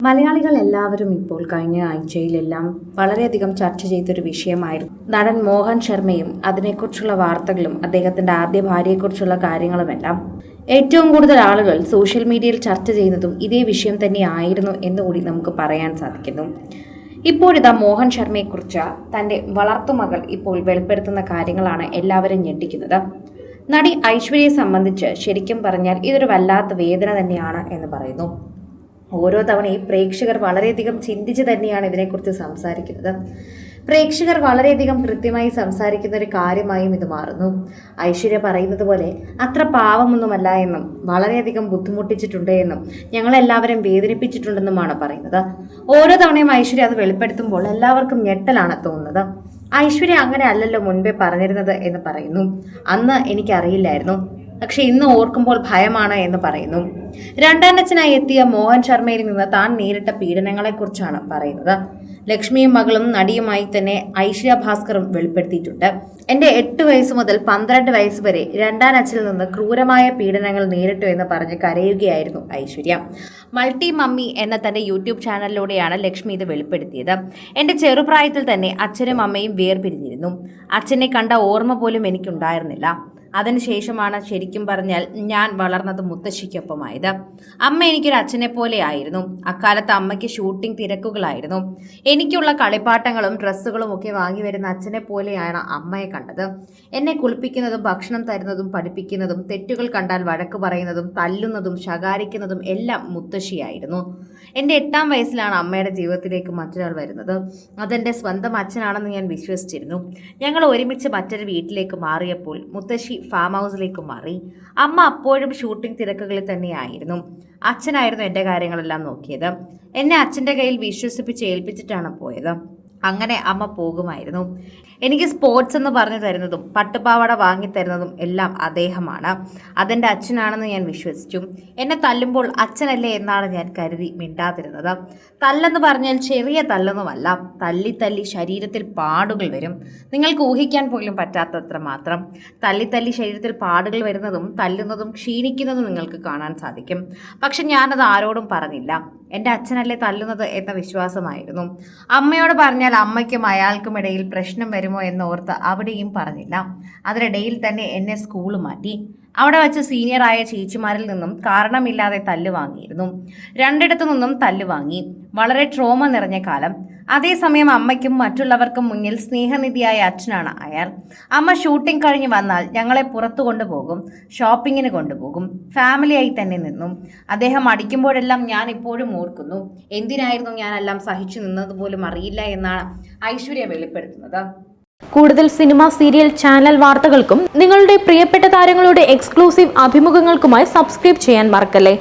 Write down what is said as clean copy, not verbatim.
മലയാളികൾ എല്ലാവരും ഇപ്പോൾ കഴിഞ്ഞ ആഴ്ചയിലെല്ലാം വളരെയധികം ചർച്ച ചെയ്തൊരു വിഷയമായിരുന്നു നടൻ മോഹൻ ശർമ്മയും അതിനെക്കുറിച്ചുള്ള വാർത്തകളും അദ്ദേഹത്തിന്റെ ആദ്യ ഭാര്യയെക്കുറിച്ചുള്ള കാര്യങ്ങളുമെല്ലാം. ഏറ്റവും കൂടുതൽ ആളുകൾ സോഷ്യൽ മീഡിയയിൽ ചർച്ച ചെയ്യുന്നതും ഇതേ വിഷയം തന്നെയായിരുന്നു എന്നുകൂടി നമുക്ക് പറയാൻ സാധിക്കുന്നു. ഇപ്പോഴിതാ മോഹൻ ശർമ്മയെക്കുറിച്ച് തന്റെ വളർത്തുമകൾ ഇപ്പോൾ വെളിപ്പെടുത്തുന്ന കാര്യങ്ങളാണ് എല്ലാവരും ഞെട്ടിക്കുന്നത്. നടി ഐശ്വര്യയെ സംബന്ധിച്ച് ശരിക്കും പറഞ്ഞാൽ ഇതൊരു വല്ലാത്ത വേദന തന്നെയാണ് എന്ന് പറയുന്നു. ഓരോ തവണയും പ്രേക്ഷകർ വളരെയധികം ചിന്തിച്ച് തന്നെയാണ് ഇതിനെക്കുറിച്ച് സംസാരിക്കുന്നത്. പ്രേക്ഷകർ വളരെയധികം കൃത്യമായി സംസാരിക്കുന്ന ഒരു കാര്യമായും ഇത് മാറുന്നു. ഐശ്വര്യ പറയുന്നത് പോലെ അത്ര പാവമൊന്നുമല്ല എന്നും വളരെയധികം ബുദ്ധിമുട്ടിച്ചിട്ടുണ്ട് എന്നും ഞങ്ങളെല്ലാവരും വേദനിപ്പിച്ചിട്ടുണ്ടെന്നുമാണ് പറയുന്നത്. ഓരോ തവണയും ഐശ്വര്യ അത് വെളിപ്പെടുത്തുമ്പോൾ എല്ലാവർക്കും ഞെട്ടലാണ് തോന്നുന്നത്. ഐശ്വര്യ അങ്ങനെ അല്ലല്ലോ മുൻപേ പറഞ്ഞിരുന്നത് എന്ന് പറയുന്നു. അന്ന് എനിക്കറിയില്ലായിരുന്നു, പക്ഷെ ഇന്ന് ഓർക്കുമ്പോൾ ഭയമാണ് എന്ന് പറയുന്നു. രണ്ടാനച്ഛനായി എത്തിയ മോഹൻ ശർമ്മയിൽ നിന്ന് താൻ നേരിട്ട പീഡനങ്ങളെക്കുറിച്ചാണ് പറയുന്നത്. ലക്ഷ്മിയും മകളും നടിയുമായി തന്നെ ഐശ്വര്യ ഭാസ്കറും വെളിപ്പെടുത്തിയിട്ടുണ്ട്. എന്റെ 8 വയസ്സ് മുതൽ 12 വയസ്സ് വരെ രണ്ടാനച്ഛനിൽ നിന്ന് ക്രൂരമായ പീഡനങ്ങൾ നേരിട്ടു എന്ന് പറഞ്ഞ് കരയുകയായിരുന്നു ഐശ്വര്യ. മൾട്ടി മമ്മി എന്ന തന്റെ യൂട്യൂബ് ചാനലിലൂടെയാണ് ലക്ഷ്മി ഇത് വെളിപ്പെടുത്തിയത്. എന്റെ ചെറുപ്രായത്തിൽ തന്നെ അച്ഛനും അമ്മയും വേർപിരിഞ്ഞിരുന്നു. അച്ഛനെ കണ്ട ഓർമ്മ പോലും എനിക്കുണ്ടായിരുന്നില്ല. അതിനുശേഷമാണ് ശരിക്കും പറഞ്ഞാൽ ഞാൻ വളർന്നത് മുത്തശ്ശിക്കൊപ്പമായത്. അമ്മ എനിക്കൊരു അച്ഛനെ പോലെ ആയിരുന്നു. അക്കാലത്ത് അമ്മയ്ക്ക് ഷൂട്ടിംഗ് തിരക്കുകളായിരുന്നു. എനിക്കുള്ള കളിപ്പാട്ടങ്ങളും ഡ്രസ്സുകളും ഒക്കെ വാങ്ങി വരുന്ന അച്ഛനെ പോലെയാണ് അമ്മയെ കണ്ടത്. എന്നെ കുളിപ്പിക്കുന്നതും ഭക്ഷണം തരുന്നതും പഠിപ്പിക്കുന്നതും തെറ്റുകൾ കണ്ടാൽ വഴക്ക് പറയുന്നതും തല്ലുന്നതും ശകാരിക്കുന്നതും എല്ലാം മുത്തശ്ശിയായിരുന്നു. എൻ്റെ 8-ാം വയസ്സിലാണ് അമ്മയുടെ ജീവിതത്തിലേക്ക് മറ്റൊരാൾ വരുന്നത്. അതെൻ്റെ സ്വന്തം അച്ഛനാണെന്ന് ഞാൻ വിശ്വസിച്ചിരുന്നു. ഞങ്ങൾ ഒരുമിച്ച് മറ്റൊരു വീട്ടിലേക്ക് മാറിയപ്പോൾ മുത്തശ്ശി ഫാം ഹൗസിലേക്ക് മാറി. അമ്മ അപ്പോഴും ഷൂട്ടിംഗ് തിരക്കുകളിൽ തന്നെയായിരുന്നു. അച്ഛനായിരുന്നു എൻ്റെ കാര്യങ്ങളെല്ലാം നോക്കിയത്. എന്നെ അച്ഛൻ്റെ കയ്യിൽ വിശ്വസിപ്പിച്ച് ഏൽപ്പിച്ചിട്ടാണ് പോയത്. അങ്ങനെ അമ്മ പോകുമായിരുന്നു. എനിക്ക് സ്പോർട്സ് എന്ന് പറഞ്ഞു തരുന്നതും പട്ടുപാവാട വാങ്ങിത്തരുന്നതും എല്ലാം അദ്ദേഹമാണ്. അതെൻ്റെ അച്ഛനാണെന്ന് ഞാൻ വിശ്വസിച്ചു. എന്നെ തല്ലുമ്പോൾ അച്ഛനല്ലേ എന്നാണ് ഞാൻ കരുതി മിണ്ടാതിരുന്നത്. തല്ലെന്ന് പറഞ്ഞാൽ ചെറിയ തല്ലൊന്നുമല്ല. തല്ലി തല്ലി ശരീരത്തിൽ പാടുകൾ വരും. നിങ്ങൾക്ക് ഊഹിക്കാൻ പോലും പറ്റാത്തത്ര മാത്രം. തല്ലി തല്ലി ശരീരത്തിൽ പാടുകൾ വരുന്നതും തല്ലുന്നതും ക്ഷീണിക്കുന്നതും നിങ്ങൾക്ക് കാണാൻ സാധിക്കും. പക്ഷെ ഞാനത് ആരോടും പറഞ്ഞില്ല. എൻ്റെ അച്ഛനല്ലേ തല്ലുന്നത് എന്ന വിശ്വാസമായിരുന്നു. അമ്മയോട് പറഞ്ഞാൽ അമ്മയ്ക്കും അയാൾക്കും ഇടയിൽ പ്രശ്നം വരുമോ എന്നോർത്ത് അവിടെയും പറഞ്ഞില്ല. അതിനിടയിൽ തന്നെ എന്നെ സ്കൂൾ മാറ്റി. അവിടെ വച്ച് സീനിയറായ ചേച്ചിമാരിൽ നിന്നും കാരണമില്ലാതെ തല്ല് വാങ്ങിയിരുന്നു. 2 നിന്നും തല്ല് വാങ്ങി. വളരെ ട്രോമ നിറഞ്ഞ കാലം. അതേസമയം അമ്മയ്ക്കും മറ്റുള്ളവർക്കും മുന്നിൽ സ്നേഹനിധിയായ അച്ഛനാണ് അയാൾ. അമ്മ ഷൂട്ടിംഗ് കഴിഞ്ഞ് വന്നാൽ ഞങ്ങളെ പുറത്തു കൊണ്ടുപോകും, ഷോപ്പിങ്ങിന് കൊണ്ടുപോകും. ഫാമിലിയായി തന്നെ നിന്നും. അദ്ദേഹം അടിക്കുമ്പോഴെല്ലാം ഞാൻ ഇപ്പോഴും ഓർക്കുന്നു. എന്തിനായിരുന്നു ഞാനെല്ലാം സഹിച്ചു നിന്നതുപോലും അറിയില്ല എന്നാണ് ഐശ്വര്യ വെളിപ്പെടുത്തുന്നത്. കൂടുതൽ സിനിമ, സീരിയൽ, ചാനൽ വാർത്തകൾക്കും നിങ്ങളുടെ പ്രിയപ്പെട്ട താരങ്ങളുടെ എക്സ്ക്ലൂസീവ് അഭിമുഖങ്ങൾക്കുമായി സബ്സ്ക്രൈബ് ചെയ്യാൻ മറക്കല്ലേ.